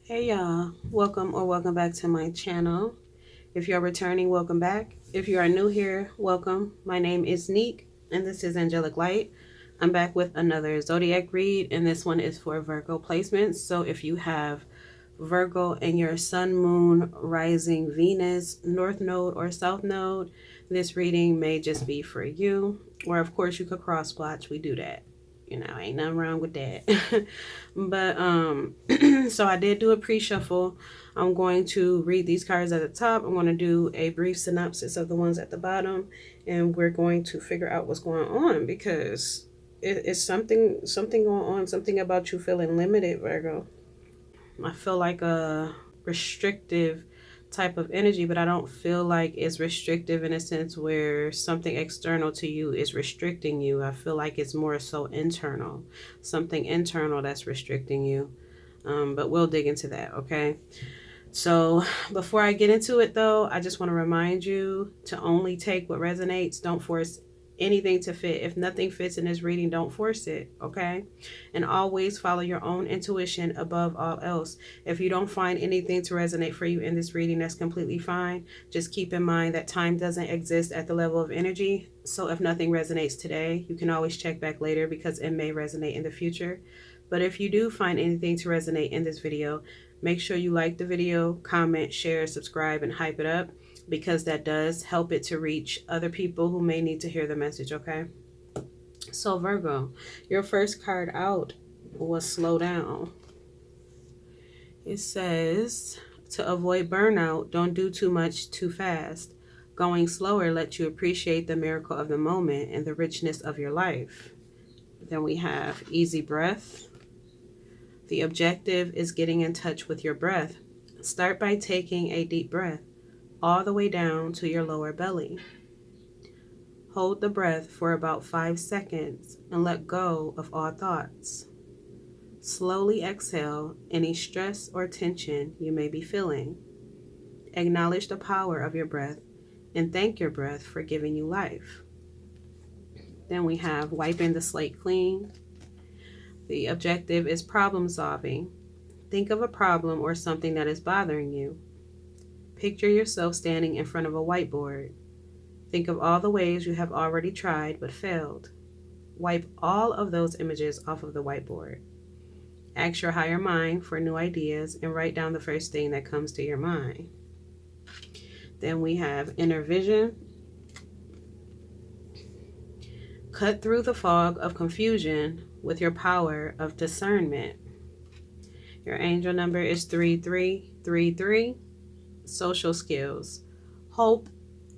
Hey y'all, welcome back to my channel. If you're returning, welcome back. If you are new here, welcome. My name is Neek and this is Angelic Light. I'm back with another zodiac read and this one is for Virgo placements. So if you have Virgo and your sun, moon, rising, Venus, north node or south node, this reading may just be for you. Or of course you could cross watch, we do that. You know, ain't nothing wrong with that. But so I did do a pre-shuffle. I'm going to read these cards at the top. I'm going to do a brief synopsis of the ones at the bottom, and we're going to figure out what's going on because it's something going on, something about you feeling limited, Virgo. I feel like a restrictive type of energy, but I don't feel like it's restrictive in a sense where something external to you is restricting you. I feel like it's more so internal, something internal that's restricting you. But we'll dig into that, okay? So before I get into it though, I just want to remind you to only take what resonates. Don't force anything to fit. If nothing fits in this reading, don't force it, okay? And always follow your own intuition above all else. If you don't find anything to resonate for you in this reading, that's completely fine. Just keep in mind that time doesn't exist at the level of energy. So if nothing resonates today, you can always check back later because it may resonate in the future. But if you do find anything to resonate in this video, make sure you like the video, comment, share, subscribe, and hype it up because that does help it to reach other people who may need to hear the message, okay? So Virgo, your first card out was slow down. It says to avoid burnout, don't do too much too fast. Going slower lets you appreciate the miracle of the moment and the richness of your life. Then we have easy breath. The objective is getting in touch with your breath. Start by taking a deep breath all the way down to your lower belly. Hold the breath for about 5 seconds and let go of all thoughts. Slowly exhale any stress or tension you may be feeling. Acknowledge the power of your breath and thank your breath for giving you life. Then we have wiping the slate clean. The objective is problem solving. Think of a problem or something that is bothering you. Picture yourself standing in front of a whiteboard. Think of all the ways you have already tried but failed. Wipe all of those images off of the whiteboard. Ask your higher mind for new ideas and write down the first thing that comes to your mind. Then we have inner vision. Cut through the fog of confusion with your power of discernment. Your angel number is 3333. Social skills: hope,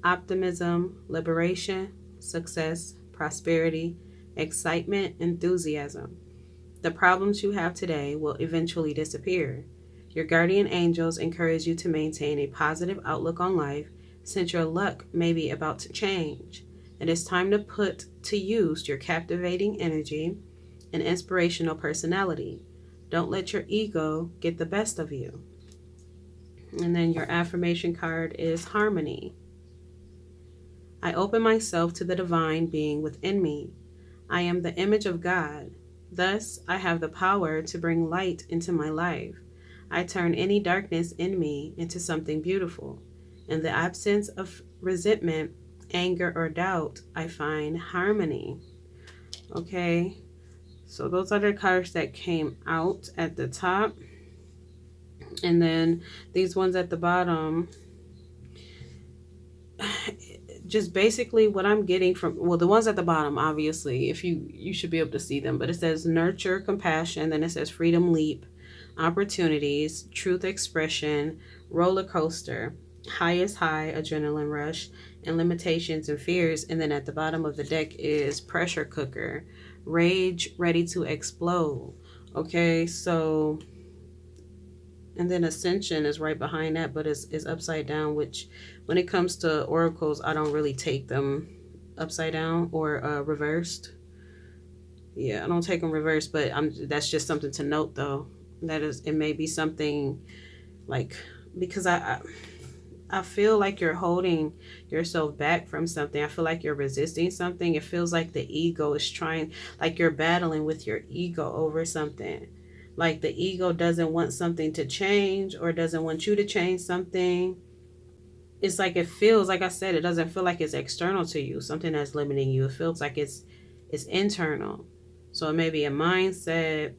optimism, liberation, success, prosperity, excitement, enthusiasm. The problems you have today will eventually disappear. Your guardian angels encourage you to maintain a positive outlook on life since your luck may be about to change. It is time to put to use your captivating energy and inspirational personality. Don't let your ego get the best of you. And then your affirmation card is harmony. I open myself to the divine being within me. I am the image of God. Thus, I have the power to bring light into my life. I turn any darkness in me into something beautiful. In the absence of resentment, anger, or doubt, I find harmony. Okay, so those are the cards that came out at the top. And then these ones at the bottom, just basically what I'm getting from, well, the ones at the bottom, obviously, if you should be able to see them, but it says nurture, compassion, then it says freedom leap, opportunities, truth expression, roller coaster, highest high, adrenaline rush, and limitations and fears. And then at the bottom of the deck is pressure cooker, rage, ready to explode. Okay, so, and then ascension is right behind that, but it's upside down, which when it comes to oracles, I don't really take them upside down or reversed. Yeah, I don't take them reversed, but that's just something to note though. That is, it may be something like, because I feel like you're holding yourself back from something. I feel like you're resisting something. It feels like the ego is trying, like you're battling with your ego over something. Like the ego doesn't want something to change or doesn't want you to change something. It's like it feels, like I said, it doesn't feel like it's external to you, something that's limiting you. It feels like it's internal. So it may be a mindset,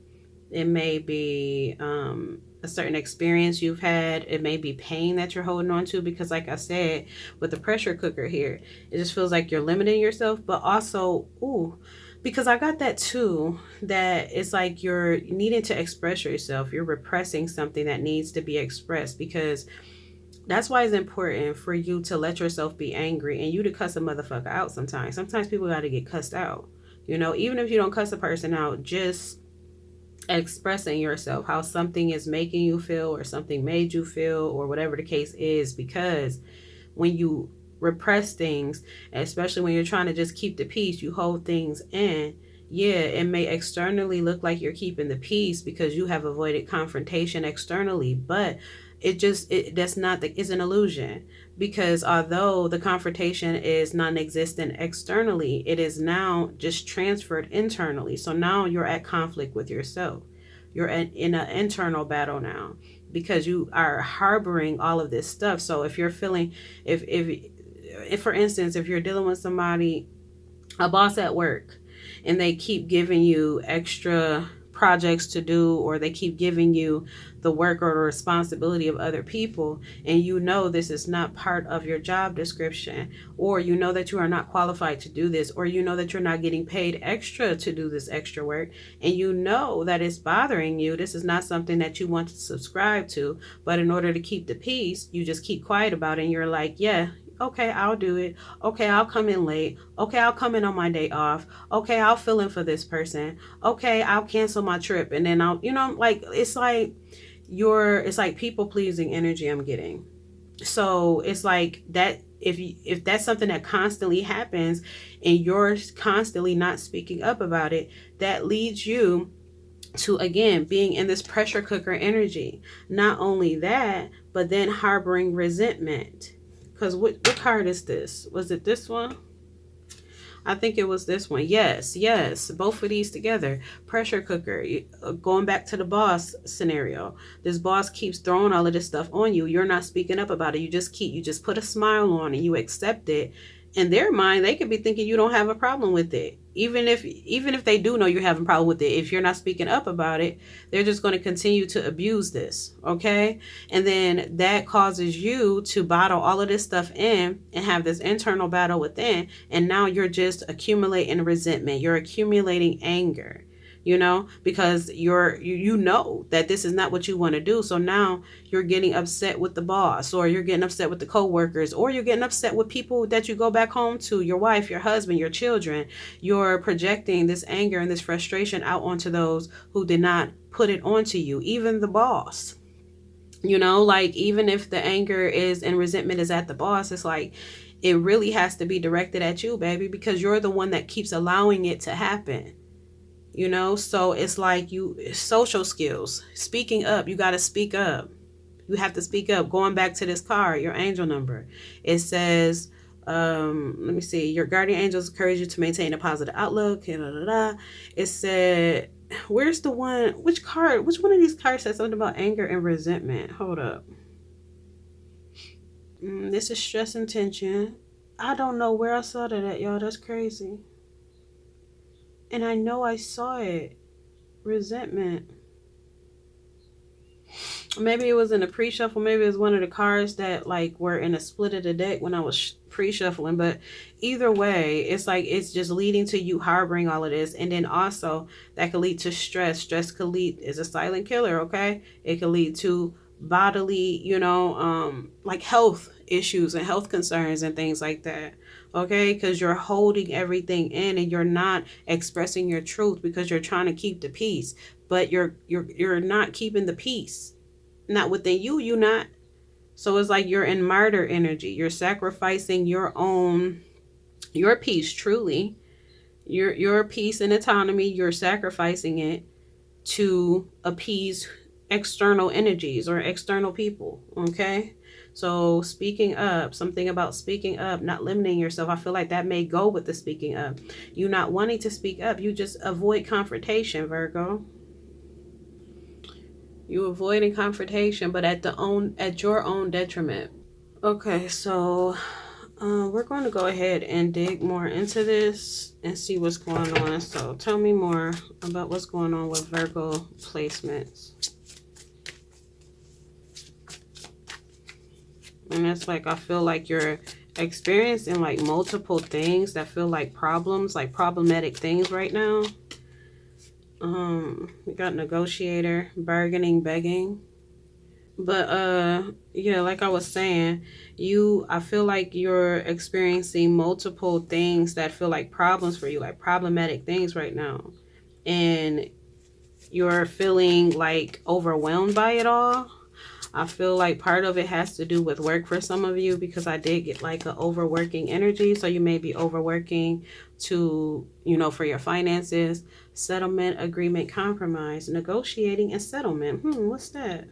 it may be a certain experience you've had, it may be pain that you're holding on to, because like I said, with the pressure cooker here, it just feels like you're limiting yourself. But also, ooh, because I got that too, that it's like you're needing to express yourself, you're repressing something that needs to be expressed, because that's why it's important for you to let yourself be angry and you to cuss a motherfucker out sometimes. Sometimes people got to get cussed out. You know, even if you don't cuss a person out, just expressing yourself, how something is making you feel or something made you feel or whatever the case is. Because when you repress things, especially when you're trying to just keep the peace, you hold things in. Yeah, it may externally look like you're keeping the peace because you have avoided confrontation externally, but that's not the, it's an illusion, because although the confrontation is non-existent externally, it is now just transferred internally. So now you're at conflict with yourself. You're in an internal battle now because you are harboring all of this stuff. So if you're feeling, if for instance, if you're dealing with somebody, a boss at work, and they keep giving you extra projects to do, or they keep giving you the work or the responsibility of other people, and you know this is not part of your job description, or you know that you are not qualified to do this, or you know that you're not getting paid extra to do this extra work, and you know that it's bothering you, this is not something that you want to subscribe to, but in order to keep the peace, you just keep quiet about it, and you're like, yeah, okay, I'll do it. Okay, I'll come in late. Okay, I'll come in on my day off. Okay, I'll fill in for this person. Okay, I'll cancel my trip. And then I'll, like, it's like it's like people pleasing energy I'm getting. So it's like that, if that's something that constantly happens and you're constantly not speaking up about it, that leads you to, again, being in this pressure cooker energy. Not only that, but then harboring resentment. Because what card is this? Was it this one? I think it was this one. Yes, yes. Both of these together. Pressure cooker. Going back to the boss scenario. This boss keeps throwing all of this stuff on you. You're not speaking up about it. You just put a smile on and you accept it. In their mind, they could be thinking you don't have a problem with it. Even if they do know you're having a problem with it, if you're not speaking up about it, they're just going to continue to abuse this. Okay. And then that causes you to bottle all of this stuff in and have this internal battle within. And now you're just accumulating resentment. You're accumulating anger, because you know that this is not what you want to do. So now you're getting upset with the boss, or you're getting upset with the coworkers, or you're getting upset with people that you go back home to, your wife, your husband, your children. You're projecting this anger and this frustration out onto those who did not put it onto you, even the boss. Like, even if the anger is and resentment is at the boss, it's like it really has to be directed at you, baby, because you're the one that keeps allowing it to happen. So it's like social skills, speaking up. You got to speak up. You have to speak up. Going back to this card, your angel number, it says, let me see, your guardian angels encourage you to maintain a positive outlook. It said, where's the one, which one of these cards says something about anger and resentment? Hold up. This is stress and tension. I don't know where I saw that at, y'all. That's crazy. And I know I saw it. Resentment. Maybe it was in a pre-shuffle. Maybe it was one of the cards that like were in a split of the deck when I was pre-shuffling. But either way, it's like it's just leading to you harboring all of this. And then also that could lead to stress. Stress could lead, is a silent killer, okay? It could lead to bodily, like health issues and health concerns and things like that. Okay, because you're holding everything in and you're not expressing your truth because you're trying to keep the peace, but you're not keeping the peace, not within you. You not. So it's like you're in martyr energy. You're sacrificing your peace, truly, your peace and autonomy. You're sacrificing it to appease external energies or external people. Okay. So speaking up, something about speaking up, not limiting yourself. I feel like that may go with the speaking up. You not wanting to speak up. You just avoid confrontation, Virgo. You avoiding confrontation, but at your own detriment. Okay, so we're going to go ahead and dig more into this and see what's going on. So tell me more about what's going on with Virgo placements. And it's like, I feel like you're experiencing like multiple things that feel like problems, like problematic things right now. We got negotiator, bargaining, begging. But yeah, like I was saying, I feel like you're experiencing multiple things that feel like problems for you, like problematic things right now. And you're feeling like overwhelmed by it all. I feel like part of it has to do with work for some of you, because I did get like an overworking energy. So you may be overworking to, for your finances, settlement, agreement, compromise, negotiating, and settlement. What's that?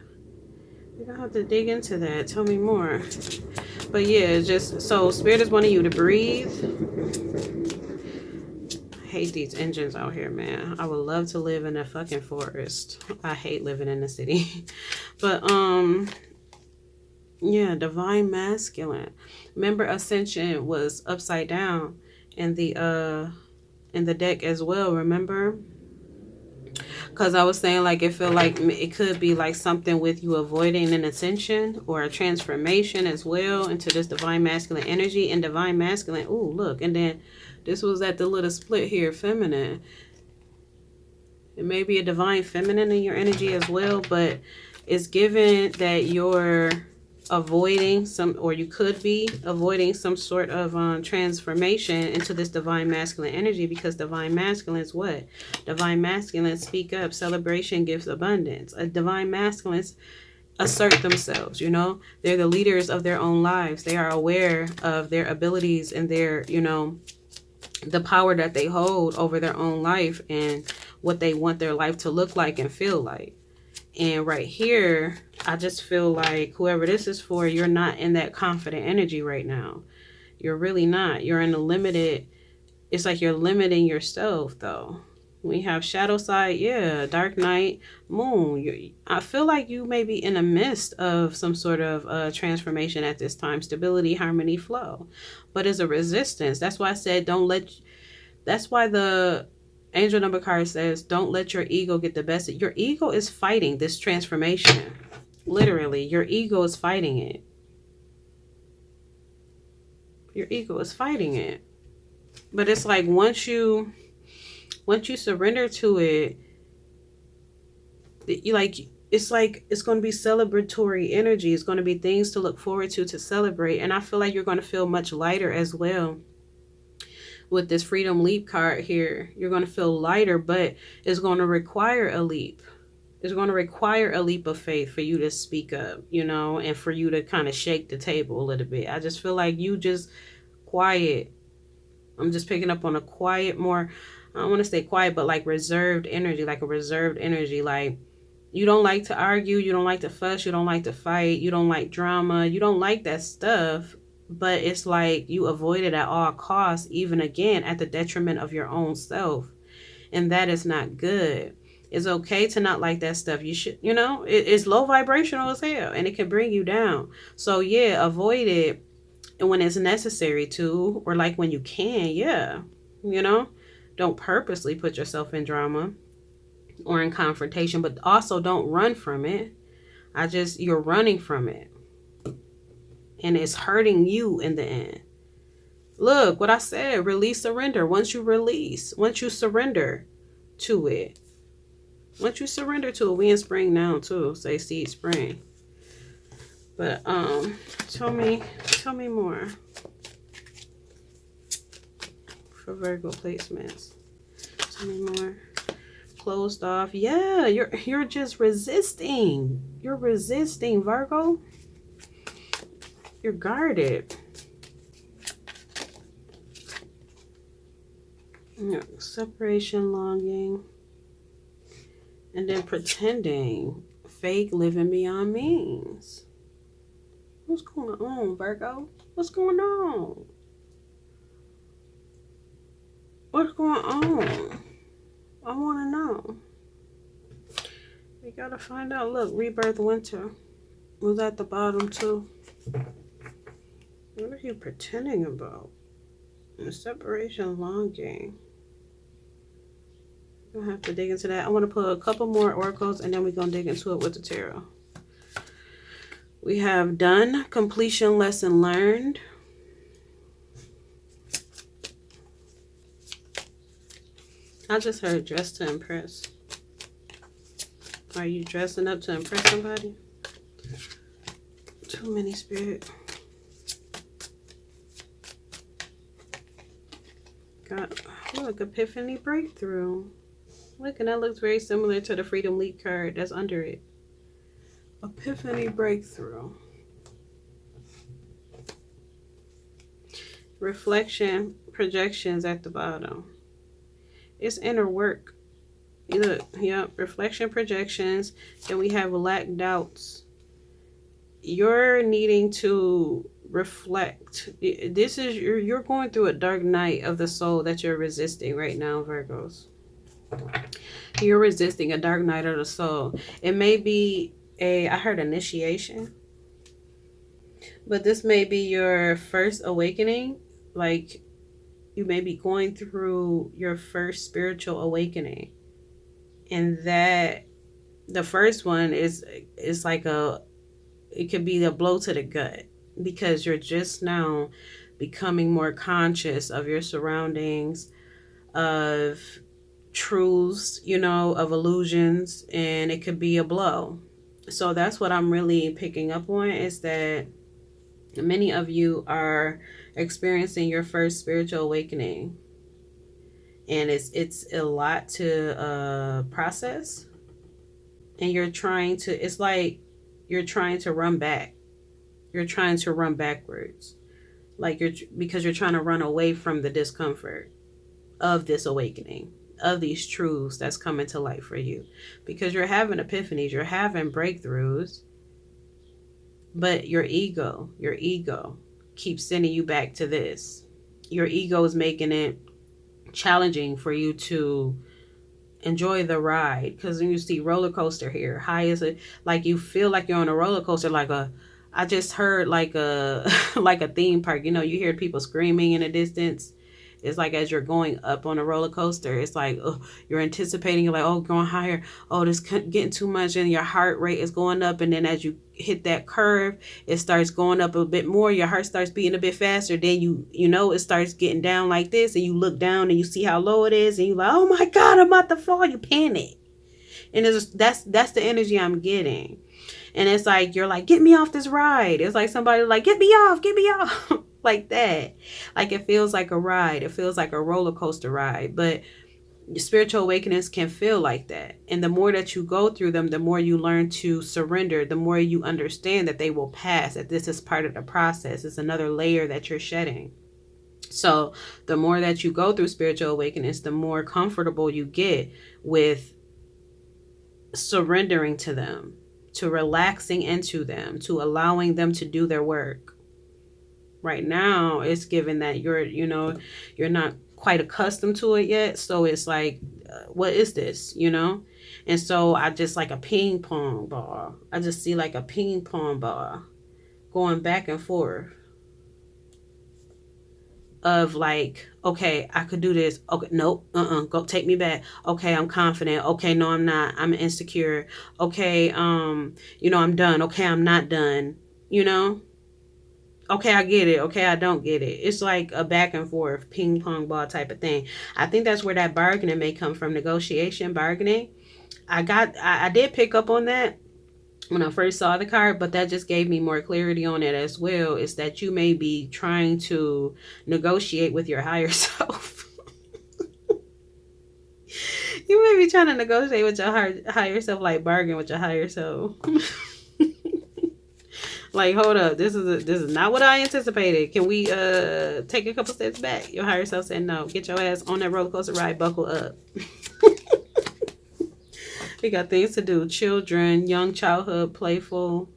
You're gonna have to dig into that. Tell me more. But yeah, just so Spirit is wanting you to breathe. I hate these engines out here, man. I would love to live in a fucking forest. I hate living in the city. But yeah, divine masculine. Remember, ascension was upside down in the deck as well, remember? Because I was saying, like, it feel like it could be like something with you avoiding an ascension or a transformation as well into this divine masculine energy. And divine masculine, ooh, look. And then this was at the little split here, feminine. It may be a divine feminine in your energy as well, but it's given that you're avoiding or you could be avoiding some sort of transformation into this divine masculine energy, because divine masculine is what? Divine masculine speak up, celebration, gives abundance. A divine masculine assert themselves, they're the leaders of their own lives. They are aware of their abilities and their, the power that they hold over their own life and what they want their life to look like and feel like. And right here, I just feel like whoever this is for, you're not in that confident energy right now. You're really not. You're in a limited, it's like you're limiting yourself though. We have shadow side, yeah, dark night, moon. I feel like you may be in the midst of some sort of transformation at this time. Stability, harmony, flow. But it's a resistance. That's why I said that's why the angel number card says, don't let your ego get the best. Your ego is fighting this transformation. Literally, your ego is fighting it. Your ego is fighting it. But it's like once you surrender to it, it's going to be celebratory energy. It's going to be things to look forward to celebrate. And I feel like you're going to feel much lighter as well. With this freedom leap card here, you're going to feel lighter, but it's going to require a leap. It's going to require a leap of faith for you to speak up, and for you to kind of shake the table a little bit. I just feel like you just quiet. I'm just picking up on a quiet, more, I don't want to say quiet, but like reserved energy, like a reserved energy. Like you don't like to argue. You don't like to fuss. You don't like to fight. You don't like drama. You don't like that stuff. But it's like you avoid it at all costs, even again at the detriment of your own self. And that is not good. It's okay to not like that stuff. You should, it's low vibrational as hell and it can bring you down. So yeah, avoid it when it's necessary to, or like when you can, yeah. Don't purposely put yourself in drama or in confrontation, but also don't run from it. You're running from it. And it's hurting you in the end. Look, what I said, release, surrender. Once you surrender to it. Once you surrender to it, we in spring now too. Say seed spring. But tell me more for Virgo placements. Tell me more. Closed off. Yeah, you're just resisting. You're resisting, Virgo. You're guarded. Yeah, separation, longing, and then pretending, fake living beyond means. What's going on, Virgo? What's going on? What's going on? I want to know. We gotta find out. Look, rebirth winter was at the bottom too. What are you pretending about? The separation longing. We'll have to dig into that. I want to put a couple more oracles and then we're going to dig into it with the tarot. We have done, completion, lesson learned. I just heard dress to impress. Are you dressing up to impress somebody? Too many, spirit. Got, look, epiphany breakthrough. Look, and that looks very similar to the Freedom Leap card that's under it. Epiphany breakthrough. Reflection, projections at the bottom. It's inner work. Look, yep, reflection, projections. Then we have lack, doubts. You're needing to reflect. This is, you're going through a dark night of the soul that you're resisting right now, Virgos. You're resisting a dark night of the soul. It may be I heard initiation, but this may be your first awakening. Like, you may be going through your first spiritual awakening, and that the first one is like it could be a blow to the gut, because you're just now becoming more conscious of your surroundings, of truths, you know, of illusions, and it could be a blow. So that's what I'm really picking up on, is that many of you are experiencing your first spiritual awakening, and it's a lot to process, and you're trying to, it's like you're trying to run back, you're trying to run backwards, like because you're trying to run away from the discomfort of this awakening, of these truths that's coming to light for you, because you're having epiphanies, you're having breakthroughs, but your ego keeps sending you back to this. Your ego is making it challenging for you to enjoy the ride, because when you see roller coaster here, high as a, like, you feel like you're on a roller coaster, like I just heard like a like a theme park. You know, you hear people screaming in the distance. It's like as you're going up on a roller coaster, it's like you're anticipating, you're like, oh, going higher, oh, this getting too much, and your heart rate is going up, and then as you hit that curve, it starts going up a bit more, your heart starts beating a bit faster, then you know it starts getting down like this, and you look down and you see how low it is, and you're like, oh my God, I'm about to fall. You panic, and that's the energy I'm getting. And it's like, you're like, get me off this ride. It's like somebody like, get me off. Like that. Like, it feels like a ride. It feels like a roller coaster ride. But spiritual awakenings can feel like that. And the more that you go through them, the more you learn to surrender, the more you understand that they will pass, that this is part of the process. It's another layer that you're shedding. So the more that you go through spiritual awakenings, the more comfortable you get with surrendering to them, to relaxing into them, to allowing them to do their work. Right now, it's given that you're not quite accustomed to it yet. So it's like, what is this, And so I just like a ping pong ball. I just see like a ping pong ball going back and forth of like, okay, I could do this. Okay, nope, go take me back. Okay, I'm confident. Okay, no, I'm not. I'm insecure. Okay, I'm done. Okay, I'm not done. Okay, I get it. Okay, I don't get it. It's like a back and forth ping pong ball type of thing. I think that's where that bargaining may come from, negotiation, bargaining. I did pick up on that when I first saw the card, but that just gave me more clarity on it as well. Is that you may be trying to negotiate with your higher self. You may be trying to negotiate with your higher self, like bargain with your higher self. Like, hold up, this is not what I anticipated. Can we take a couple steps back? Your higher self said no. Get your ass on that roller coaster ride. Buckle up. We got things to do. Children, young childhood, playful.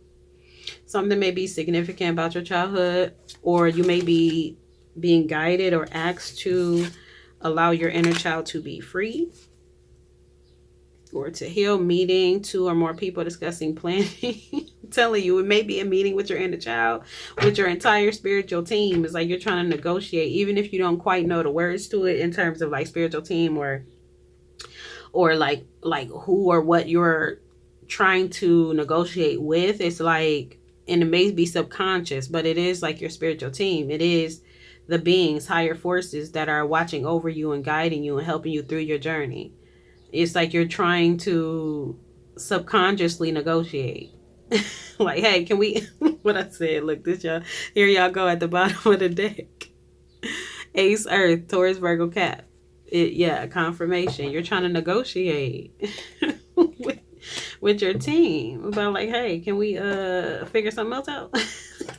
Something may be significant about your childhood, or you may be being guided or asked to allow your inner child to be free. or to heal, meeting two or more people discussing planning. I'm telling you, it may be a meeting with your inner child, with your entire spiritual team. It's like you're trying to negotiate, even if you don't quite know the words to it in terms of like spiritual team or like who or what you're trying to negotiate with. It's like, and it may be subconscious, but it is like your spiritual team. It is the beings, higher forces that are watching over you and guiding you and helping you through your journey. It's like you're trying to subconsciously negotiate. Like, hey, can we what I said, look, this y'all, here y'all go at the bottom of the deck. Ace Earth, Taurus, Virgo, Cap. Yeah, confirmation. You're trying to negotiate with, with your team about like, hey, can we figure something else out?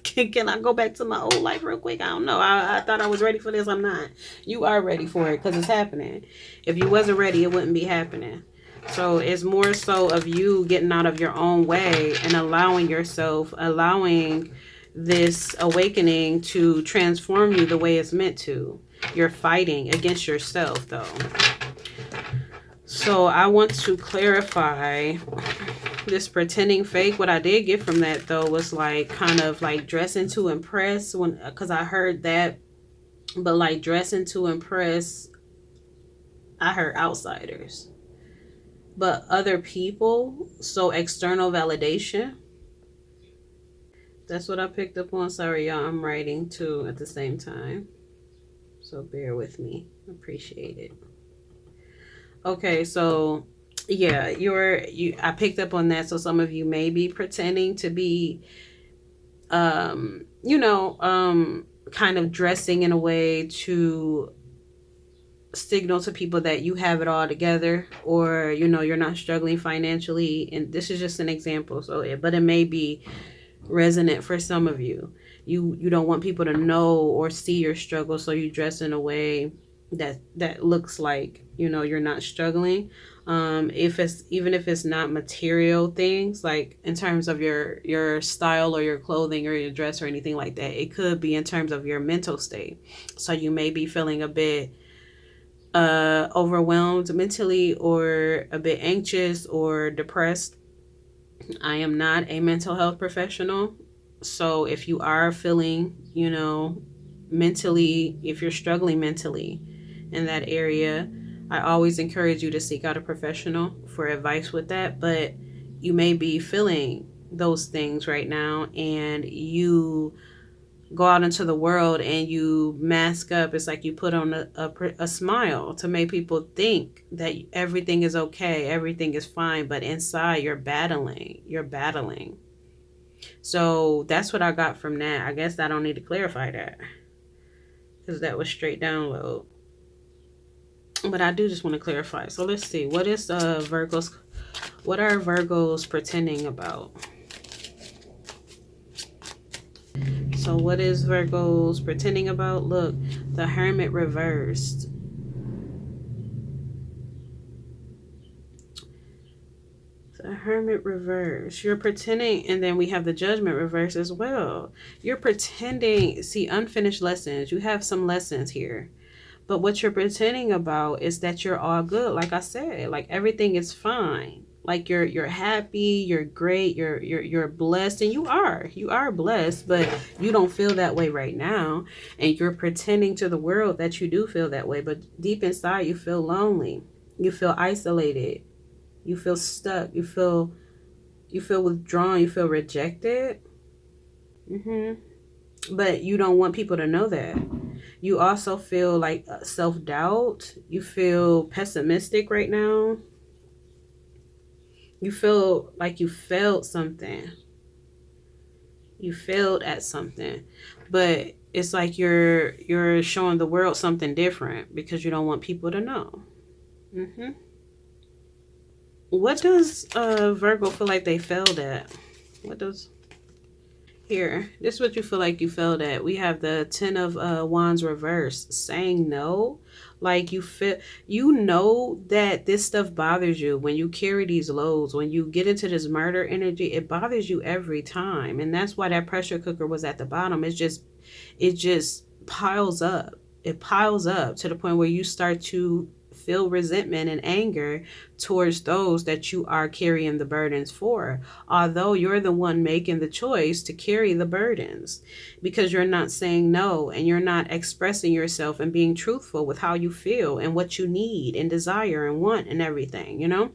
Can I go back to my old life real quick? I don't know. I thought I was ready for this. I'm not. You are ready for it because it's happening. If you wasn't ready, it wouldn't be happening. So it's more so of you getting out of your own way and allowing this awakening to transform you the way it's meant to. You're fighting against yourself, though. So I want to clarify this pretending fake. What I did get from that, though, was like kind of like dressing to impress, because I heard that. But like dressing to impress, I heard outsiders. But other people, so external validation. That's what I picked up on. Sorry, y'all, I'm writing too at the same time. So bear with me. Appreciate it. Okay, so yeah, I picked up on that. So some of you may be pretending to be kind of dressing in a way to signal to people that you have it all together, or you're not struggling financially. And this is just an example, but it may be resonant for some of you. You don't want people to know or see your struggle, so you dress in a way that looks like you're not struggling. If it's not material things, like in terms of your style or your clothing or your dress or anything like that, it could be in terms of your mental state. So you may be feeling a bit overwhelmed mentally, or a bit anxious or depressed. I am not a mental health professional, so if you are feeling mentally, if you're struggling mentally in that area, I always encourage you to seek out a professional for advice with that. But you may be feeling those things right now, and you go out into the world and you mask up. It's like you put on a smile to make people think that everything is okay, everything is fine, but inside you're battling. So that's what I got from that. I guess I don't need to clarify that because that was straight download. But I do just want to clarify. So let's see. What are Virgos pretending about? So what is Virgos pretending about? Look, the Hermit reversed. The Hermit reverse. You're pretending, and then we have the Judgment reverse as well. You're pretending, see, unfinished lessons. You have some lessons here. But what you're pretending about is that you're all good. Like I said, like everything is fine. Like you're happy, you're great, you're blessed, and you are blessed, but you don't feel that way right now, and you're pretending to the world that you do feel that way, but deep inside you feel lonely, you feel isolated, you feel stuck, you feel withdrawn, you feel rejected. But you don't want people to know that. You also feel like self-doubt. You feel pessimistic right now. You feel like you failed something. You failed at something. But it's like you're showing the world something different because you don't want people to know. What does Virgo feel like they failed at? What does... Here, this is what you feel like you failed at. We have the Ten of Wands reverse, saying no. Like you that this stuff bothers you when you carry these loads, when you get into this murder energy, it bothers you every time. And that's why that pressure cooker was at the bottom. It just piles up. It piles up to the point where you start to feel resentment and anger towards those that you are carrying the burdens for, although you're the one making the choice to carry the burdens, because you're not saying no and you're not expressing yourself and being truthful with how you feel and what you need and desire and want and everything, you know?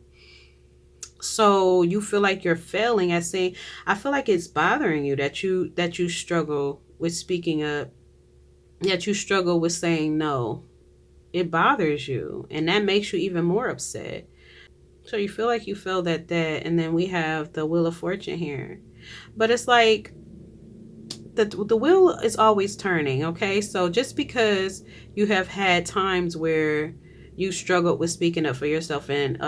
So you feel like you're failing at saying, I feel like it's bothering you that you struggle with speaking up, that you struggle with saying no. It bothers you, and that makes you even more upset. So you feel like you failed at that, and then we have the Wheel of Fortune here. But it's like the wheel is always turning, okay? So just because you have had times where you struggled with speaking up for yourself and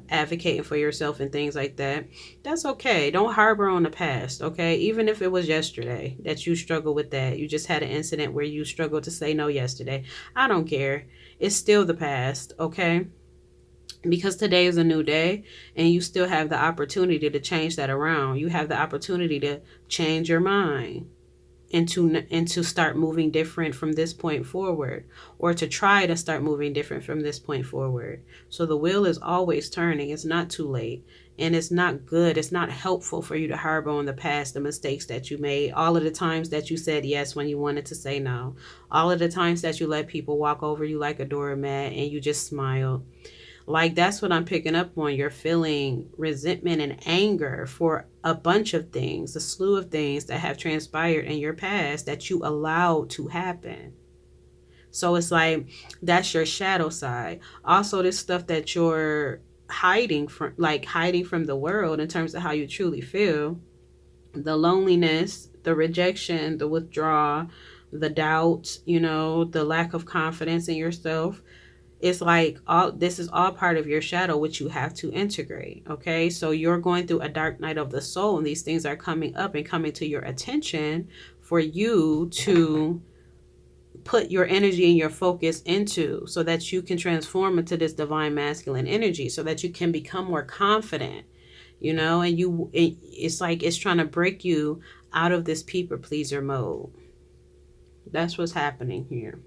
advocating for yourself and things like that, that's okay. Don't harbor on the past, okay? Even if it was yesterday that you struggled with that, you just had an incident where you struggled to say no yesterday, I don't care. It's still the past, okay? Because today is a new day and you still have the opportunity to change that around. You have the opportunity to change your mind and to start moving different from this point forward, or to try to start moving different from this point forward. So the wheel is always turning. It's not too late, and it's not good, it's not helpful for you to harbor on the past, the mistakes that you made, all of the times that you said yes when you wanted to say no, all of the times that you let people walk over you like a doormat and you just smiled. Like, that's what I'm picking up on. You're feeling resentment and anger for a bunch of things, a slew of things that have transpired in your past that you allowed to happen. So it's like that's your shadow side. Also, this stuff that you're hiding from, like hiding from the world in terms of how you truly feel, the loneliness, the rejection, the withdrawal, the doubt, the lack of confidence in yourself. It's like all this is all part of your shadow, which you have to integrate. Okay, so you're going through a dark night of the soul, and these things are coming up and coming to your attention for you to put your energy and your focus into, so that you can transform into this divine masculine energy, so that you can become more confident, and it's like it's trying to break you out of this people pleaser mode. That's what's happening here.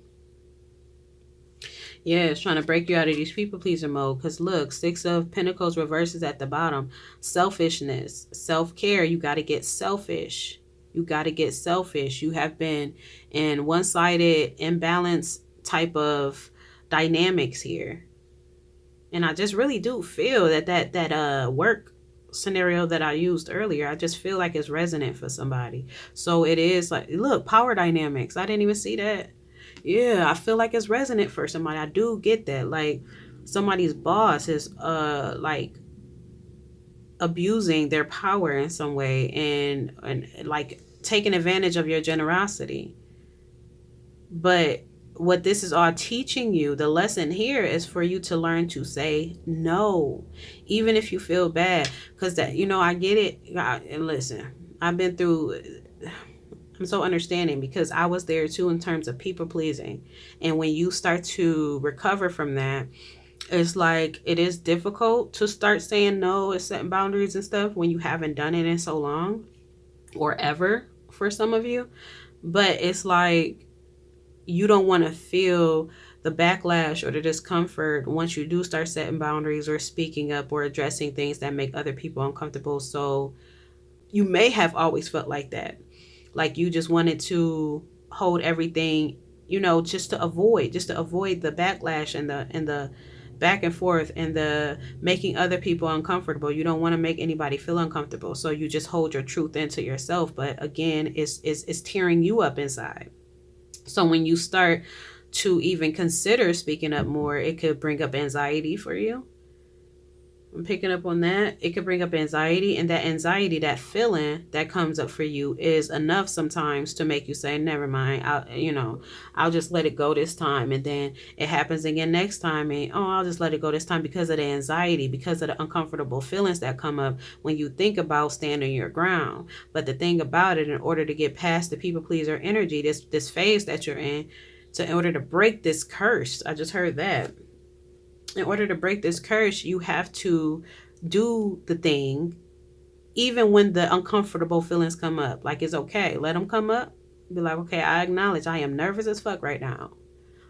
Yeah, it's trying to break you out of these people pleaser mode. Because look, Six of Pentacles reverses at the bottom. Selfishness, self care. You got to get selfish. You got to get selfish. You have been in one sided, imbalanced type of dynamics here. And I just really do feel that work scenario that I used earlier, I just feel like it's resonant for somebody. So it is like, look, power dynamics. I didn't even see that. Yeah, I feel like it's resonant for somebody. I do get that. Like, somebody's boss is like abusing their power in some way, and like taking advantage of your generosity. But what this is all teaching you, the lesson here is for you to learn to say no, even if you feel bad. Because that, I get it. And listen, I've been through, I'm so understanding, because I was there too in terms of people pleasing. And when you start to recover from that, it's like it is difficult to start saying no and setting boundaries and stuff when you haven't done it in so long, or ever, for some of you. But it's like you don't want to feel the backlash or the discomfort once you do start setting boundaries or speaking up or addressing things that make other people uncomfortable. So you may have always felt like that. Like you just wanted to hold everything, just to avoid the backlash and the back and forth and the making other people uncomfortable. You don't want to make anybody feel uncomfortable. So you just hold your truth into yourself. But again, it's tearing you up inside. So when you start to even consider speaking up more, it could bring up anxiety for you. I'm picking up on that. It could bring up anxiety, and that anxiety, that feeling that comes up for you, is enough sometimes to make you say, never mind, I'll just let it go this time. And then it happens again next time, and I'll just let it go this time, because of the anxiety, because of the uncomfortable feelings that come up when you think about standing your ground. But the thing about it, in order to get past the people pleaser energy, this phase that you're in order to break this curse, I just heard that. In order to break this curse, you have to do the thing, even when the uncomfortable feelings come up. Like, it's okay. Let them come up. Be like, okay, I acknowledge I am nervous as fuck right now.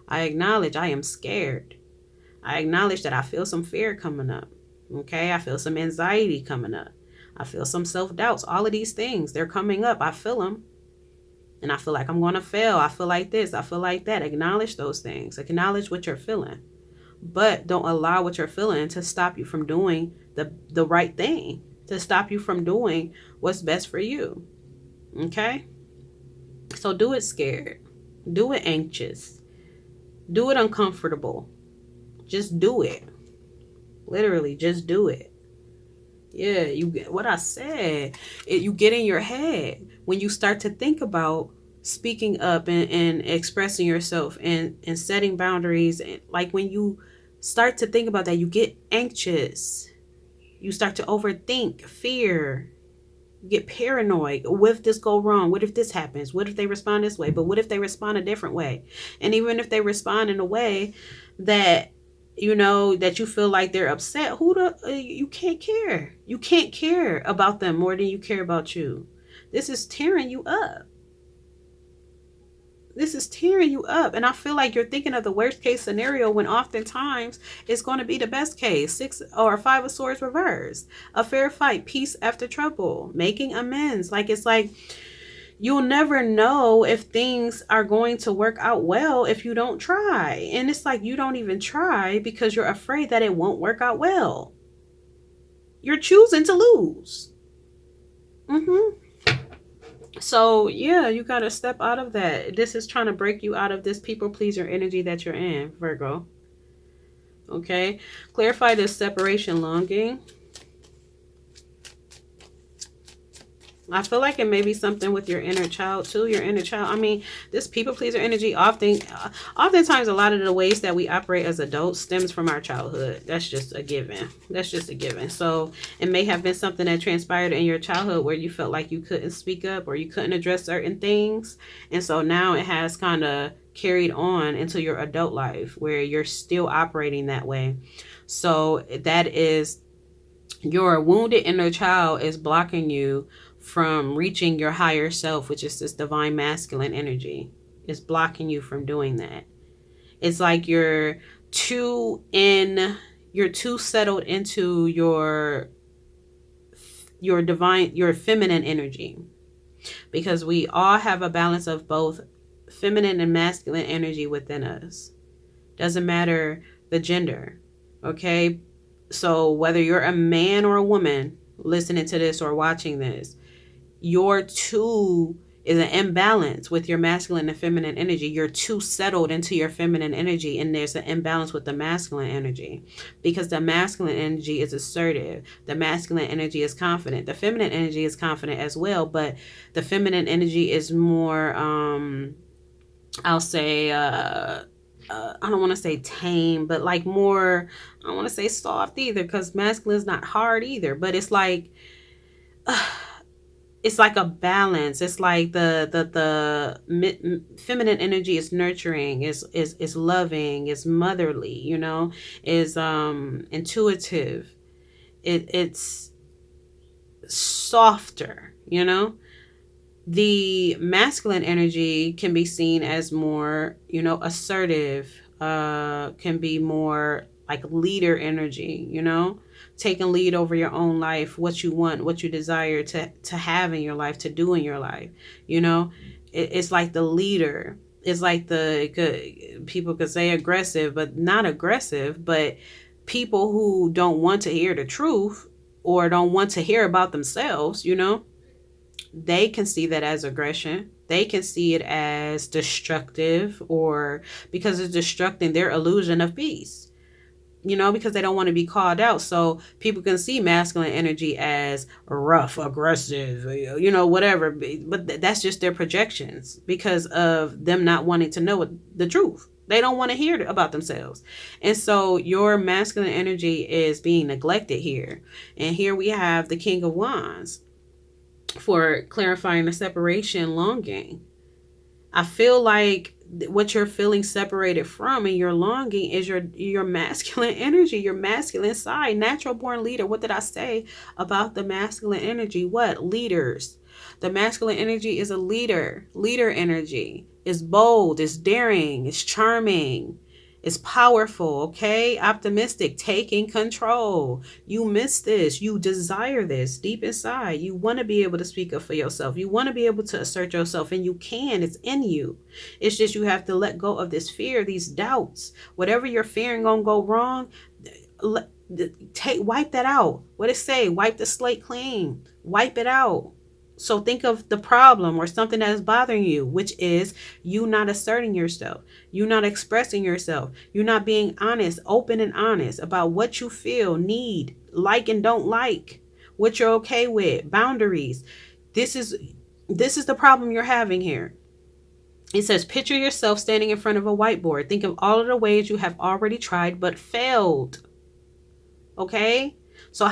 I acknowledge I am scared. I acknowledge that I feel some fear coming up. Okay, I feel some anxiety coming up. I feel some self-doubts. All of these things, they're coming up. I feel them. And I feel like I'm going to fail. I feel like this. I feel like that. Acknowledge those things. Acknowledge what you're feeling. But don't allow what you're feeling to stop you from doing the right thing, to stop you from doing what's best for you. Okay? So do it scared. Do it anxious. Do it uncomfortable. Just do it. Literally, just do it. Yeah, you get what I said. You get in your head when you start to think about speaking up and expressing yourself and setting boundaries. And like when you start to think about that, you get anxious. You start to overthink, fear, get paranoid. What if this go wrong? What if this happens? What if they respond this way? But what if they respond a different way? And even if they respond in a way that that you feel like they're upset, you can't care. You can't care about them more than you care about you. This is tearing you up. This is tearing you up. And I feel like you're thinking of the worst case scenario when oftentimes it's going to be the best case. 6 or 5 of swords reversed. A fair fight, peace after trouble, making amends. It's like you'll never know if things are going to work out well if you don't try. And it's like you don't even try because you're afraid that it won't work out well. You're choosing to lose. So yeah, you got to step out of that. This is trying to break you out of this people pleaser energy that you're in, Virgo. Okay, clarify this separation longing. I feel like it may be something with your inner child too. Your inner child. I mean, this people pleaser energy oftentimes a lot of the ways that we operate as adults stems from our childhood. That's just a given. That's just a given. So it may have been something that transpired in your childhood where you felt like you couldn't speak up or you couldn't address certain things. And so now it has kind of carried on into your adult life where you're still operating that way. So that is your wounded inner child is blocking you from reaching your higher self, which is this divine masculine energy. It's blocking you from doing that. It's like you're too settled into your feminine energy, because we all have a balance of both feminine and masculine energy within us. Doesn't matter the gender. Okay, so whether you're a man or a woman listening to this or watching this, your two is an imbalance with your masculine and feminine energy. You're too settled into your feminine energy, and there's an imbalance with the masculine energy, because the masculine energy is assertive. The masculine energy is confident. The feminine energy is confident as well, but the feminine energy is more, I'll say, I don't want to say tame, but like more, I don't want to say soft either, because masculine is not hard either, but it's like a balance. It's like the feminine energy is nurturing, is loving, is motherly, is intuitive. It's softer, The masculine energy can be seen as more, assertive, can be more like leader energy, taking lead over your own life, what you want, what you desire to have in your life, to do in your life. It's like the leader. It's like people could say aggressive, but not aggressive, but people who don't want to hear the truth or don't want to hear about themselves, they can see that as aggression. They can see it as destructive, or because it's destructing their illusion of peace. Because they don't want to be called out. So people can see masculine energy as rough, aggressive, whatever. But that's just their projections because of them not wanting to know the truth. They don't want to hear about themselves. And so your masculine energy is being neglected here. And here we have the King of Wands for clarifying the separation longing. I feel like what you're feeling separated from and your longing is your masculine energy, your masculine side, natural born leader. What did I say about the masculine energy? What? Leaders. The masculine energy is a leader energy. It's bold, it's daring, it's charming, It's powerful, okay? Optimistic, taking control. You miss this. You desire this deep inside. You want to be able to speak up for yourself. You want to be able to assert yourself, and you can. It's in you. It's just you have to let go of this fear, these doubts. Whatever you're fearing gonna go wrong, wipe that out. What it say? Wipe the slate clean. Wipe it out. So think of the problem or something that is bothering you, which is you not asserting yourself, you not expressing yourself, you not being honest, open and honest about what you feel, need, like and don't like, what you're okay with, boundaries. This is the problem you're having here. It says, picture yourself standing in front of a whiteboard. Think of all of the ways you have already tried but failed. Okay? So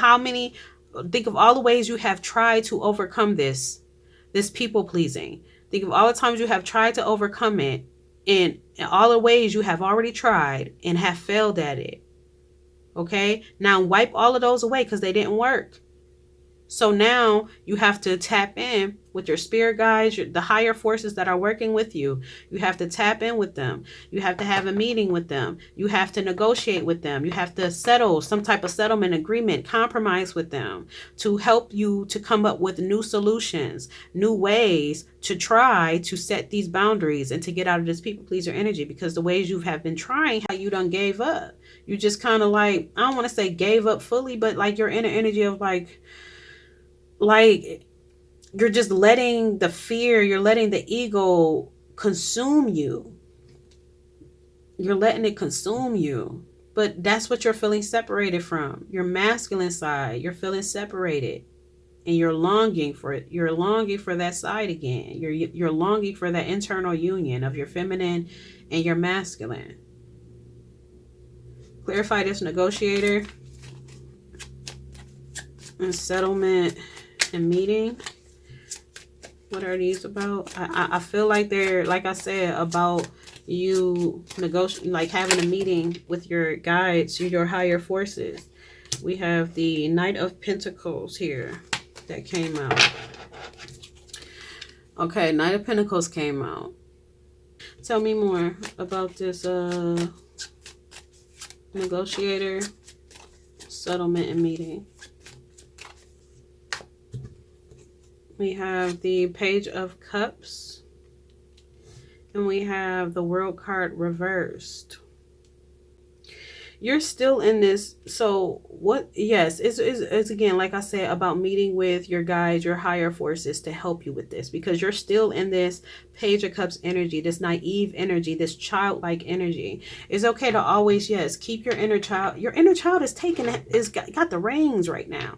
think of all the ways you have tried to overcome this people pleasing. Think of all the times you have tried to overcome it, and all the ways you have already tried and have failed at it. Okay? Now wipe all of those away because they didn't work. So now you have to tap in with your spirit guides, the higher forces that are working with you. You have to tap in with them. You have to have a meeting with them. You have to negotiate with them. You have to settle some type of settlement agreement, compromise with them to help you to come up with new solutions, new ways to try to set these boundaries and to get out of this people pleaser energy, because the ways you have been trying, how you done gave up. You just kind of like, I don't want to say gave up fully, but like you're in an energy of like you're just letting the fear, you're letting the ego consume you. You're letting it consume you. But that's what you're feeling separated from. Your masculine side, you're feeling separated. And you're longing for it. You're longing for that side again. You're longing for that internal union of your feminine and your masculine. Clarify this, negotiator and settlement and meeting. What are these about? I feel like they're, like I said, about you negotiating, like having a meeting with your guides, your higher forces. We have the Knight of Pentacles here that came out. Okay, Knight of Pentacles came out. Tell me more about this negotiator, settlement, and meeting. We have the Page of Cups. And we have the World card reversed. You're still in this. So what? Yes, it's again, like I said, about meeting with your guides, your higher forces to help you with this, because you're still in this Page of Cups energy, this naive energy, this childlike energy. It's okay to always, yes, keep your inner child. Your inner child is got the reins right now.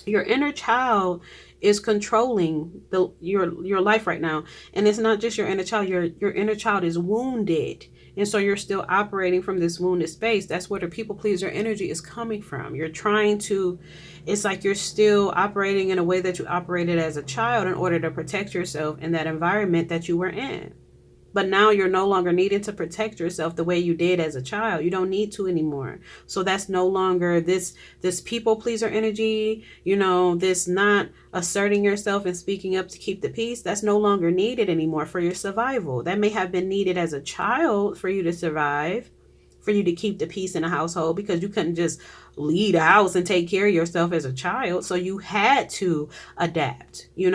Your inner child is controlling your life right now. And it's not just your inner child. Your inner child is wounded. And so you're still operating from this wounded space. That's where the people pleaser energy is coming from. You're trying to, it's like you're still operating in a way that you operated as a child in order to protect yourself in that environment that you were in. But now you're no longer needing to protect yourself the way you did as a child. You don't need to anymore. So that's no longer this people pleaser energy, this not asserting yourself and speaking up to keep the peace. That's no longer needed anymore for your survival. That may have been needed as a child for you to survive, for you to keep the peace in a household, because you couldn't just leave a house and take care of yourself as a child. So you had to adapt, you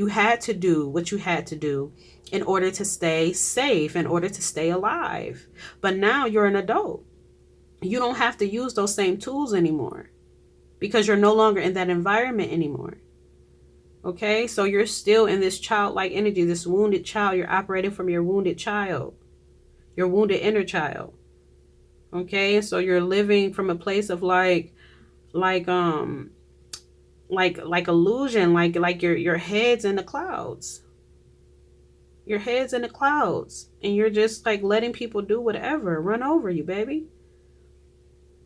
had to do what you had to do in order to stay safe, in order to stay alive. But now you're an adult. You don't have to use those same tools anymore because you're no longer in that environment anymore. Okay, so you're still in this childlike energy, this wounded child. You're operating from your wounded child, your wounded inner child. Okay, so you're living from a place of like illusion, like your head's in the clouds. Your head's in the clouds, and you're just like letting people do whatever, run over you, baby.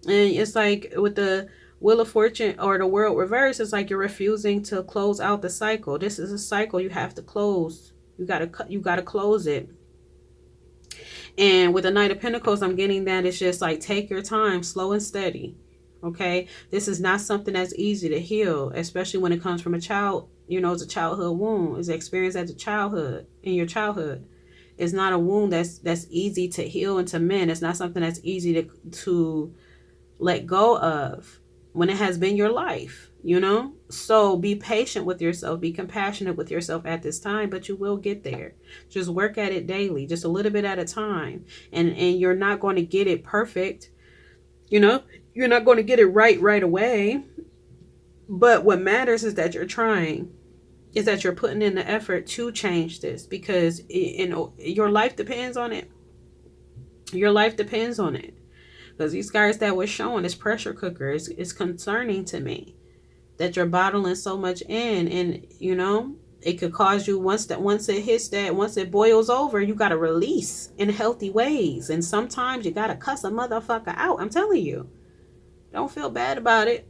And it's like with the Wheel of Fortune or the World reverse, it's like you're refusing to close out the cycle. This is a cycle you have to close. You gotta close it. And with the Knight of Pentacles, I'm getting that it's just like, take your time, slow and steady. Okay, this is not something that's easy to heal, especially when it comes from a child. It's a childhood wound. It's experienced as a childhood, in your childhood. It's not a wound that's easy to heal and to mend. It's not something that's easy to let go of when it has been your life, you know? So be patient with yourself, be compassionate with yourself at this time, but you will get there. Just work at it daily, just a little bit at a time. And you're not going to get it perfect, you know? You're not going to get it right away. But what matters is that you're trying, is that you're putting in the effort to change this, because your life depends on it. Your life depends on it. Because these guys that was showing this pressure cooker is concerning to me, that you're bottling so much in, and you know, it could cause you, once it hits that, once it boils over, you got to release in healthy ways. And sometimes you got to cuss a motherfucker out. I'm telling you, don't feel bad about it.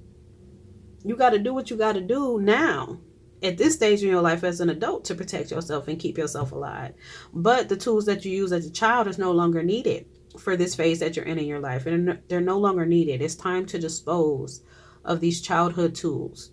You got to do what you got to do now at this stage in your life as an adult to protect yourself and keep yourself alive. But the tools that you use as a child is no longer needed for this phase that you're in your life, and they're no longer needed. It's time to dispose of these childhood tools.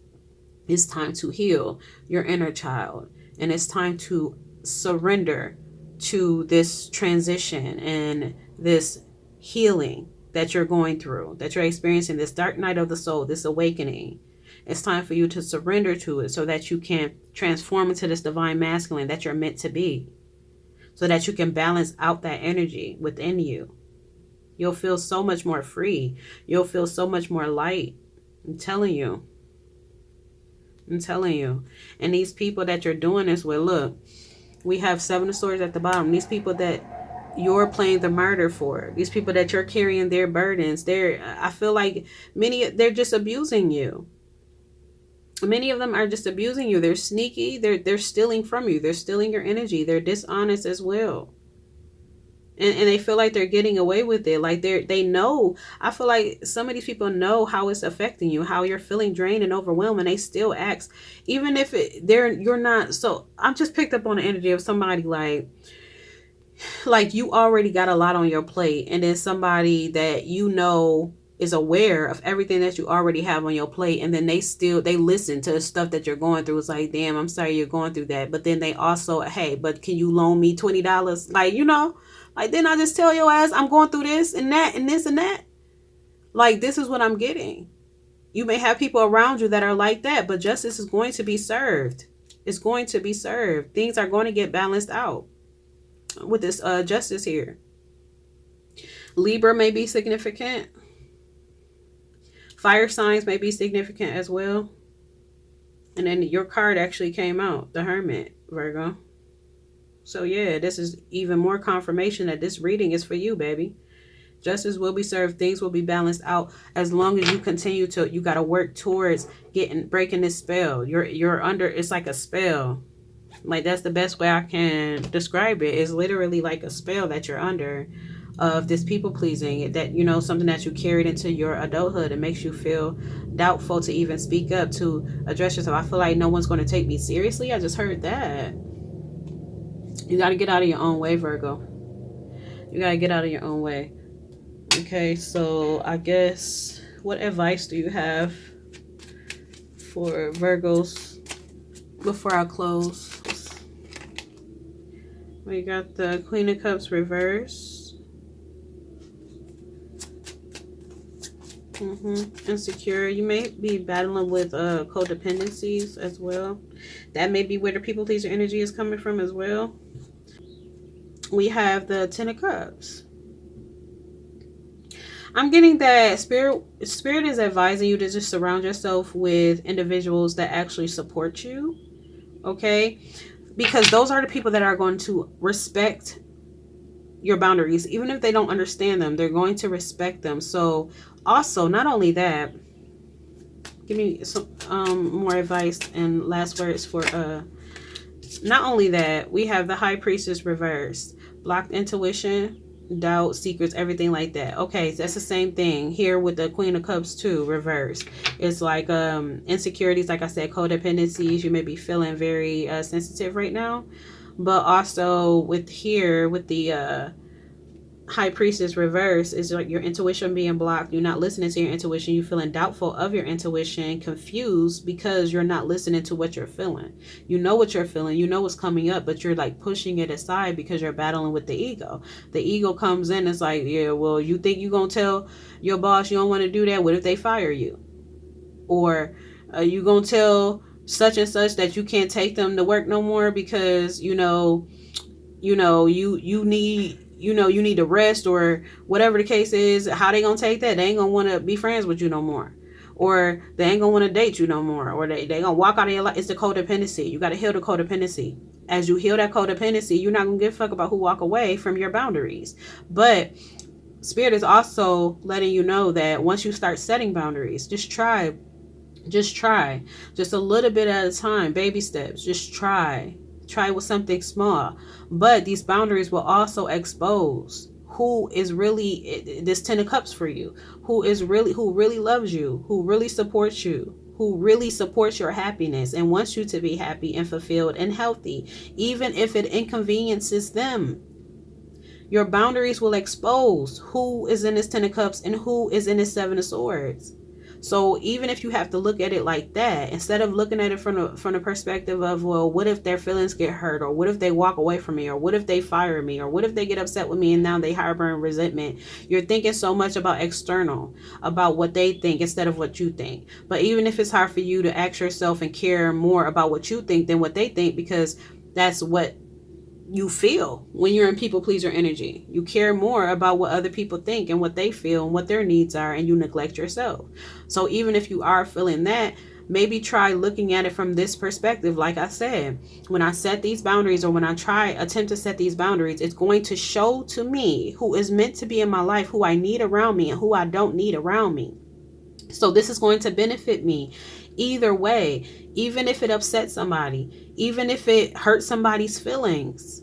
It's time to heal your inner child, and it's time to surrender to this transition and this healing that you're going through, that you're experiencing, this dark night of the soul, this awakening. It's time for you to surrender to it so that you can transform into this divine masculine that you're meant to be, so that you can balance out that energy within you. You'll feel so much more free. You'll feel so much more light. I'm telling you. I'm telling you. And these people that you're doing this with, look, we have 7 of Swords at the bottom. These people that you're playing the martyr for, these people that you're carrying their burdens, I feel like they're just abusing you. Many of them are just abusing you. They're sneaky. They're stealing from you. They're stealing your energy. They're dishonest as well. And they feel like they're getting away with it. Like they know. I feel like some of these people know how it's affecting you, how you're feeling drained and overwhelmed, and they still ask, even if you're not. So I'm just picked up on the energy of somebody like you already got a lot on your plate, and then somebody that you know is aware of everything that you already have on your plate, and then they listen to the stuff that you're going through. It's like, damn, I'm sorry you're going through that. But then they also, hey, but can you loan me $20? Like, you know, like, then I just tell your ass I'm going through this and that and this and that. Like, this is what I'm getting. You may have people around you that are like that, but justice is going to be served. It's going to be served. Things are going to get balanced out with this justice here. Libra may be significant. Fire signs may be significant as well. And then your card actually came out, the Hermit, Virgo. So yeah, this is even more confirmation that this reading is for you, baby. Justice will be served. Things will be balanced out as long as you continue to. You got to work towards breaking this spell. You're under. It's like a spell. Like, that's the best way I can describe it. It's literally like a spell that you're under, of this people pleasing, that, you know, something that you carried into your adulthood. It makes you feel doubtful to even speak up, to address yourself. I feel like no one's going to take me seriously. I just heard that. You got to get out of your own way, Virgo. You got to get out of your own way. Okay, so I guess, what advice do you have for Virgos before I close? We got the Queen of Cups reverse. Insecure. You may be battling with codependencies as well. That may be where the people pleaser energy is coming from as well. We have the 10 of Cups. I'm getting that spirit is advising you to just surround yourself with individuals that actually support you. Okay? Because those are the people that are going to respect your boundaries. Even if they don't understand them, they're going to respect them. So also, not only that, give me some more advice and last words for not only that, we have the High Priestess reversed. Blocked intuition, doubt, secrets, everything like that. Okay, so that's the same thing here with the Queen of Cups too, reversed. It's like insecurities, like I said, codependencies. You may be feeling very sensitive right now. But also with here, with the High Priestess reverse is like your intuition being blocked. You're not listening to your intuition. You feeling doubtful of your intuition, confused because you're not listening to what you're feeling. You know what you're feeling. You know what's coming up, but you're like pushing it aside because you're battling with the ego. The ego comes in. It's like, yeah, well, you think you're going to tell your boss you don't want to do that? What if they fire you? Or you going to tell such and such that you can't take them to work no more because, you need you need to rest, or whatever the case is. How they gonna take that? They ain't gonna want to be friends with you no more, or they ain't gonna want to date you no more, or they gonna walk out of your life. It's the codependency. You got to heal the codependency. As you heal that codependency, you're not gonna give a fuck about who walk away from your boundaries. But Spirit is also letting you know that once you start setting boundaries, just try just a little bit at a time, baby steps. Just try with something small. But these boundaries will also expose who is really this 10 of cups for you, who really loves you, who really supports you, who really supports your happiness and wants you to be happy and fulfilled and healthy, even if it inconveniences them. Your boundaries will expose who is in this 10 of cups and who is in this 7 of swords. So even if you have to look at it like that, instead of looking at it from the perspective of, well, what if their feelings get hurt, or what if they walk away from me, or what if they fire me, or what if they get upset with me and now they harbor resentment, you're thinking so much about external, about what they think instead of what you think. But even if it's hard for you to ask yourself and care more about what you think than what they think, because that's what you feel when you're in people pleaser energy. You care more about what other people think and what they feel and what their needs are, and you neglect yourself. So even if you are feeling that, maybe try looking at it from this perspective. Like I said, when I set these boundaries, or when I attempt to set these boundaries, it's going to show to me who is meant to be in my life, who I need around me, and who I don't need around me. So this is going to benefit me either way, even if it upsets somebody, even if it hurts somebody's feelings,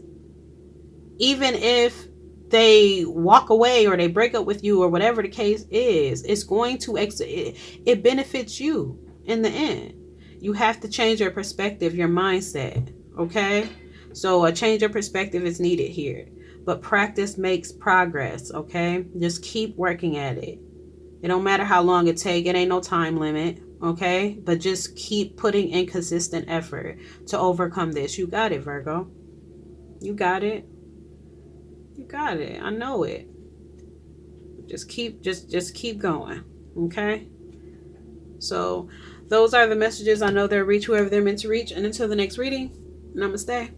even if they walk away or they break up with you, or whatever the case is, it's going to it benefits you in the end. You have to change your perspective, your mindset. Okay, so a change of perspective is needed here, but practice makes progress. Okay, just keep working at it. It don't matter how long it take. It ain't no time limit. Okay, but just keep putting in consistent effort to overcome this. You got it, Virgo. You got it. You got it. I know it. Just keep going. Okay? So those are the messages. I know they'll reach whoever they're meant to reach. And until the next reading, namaste.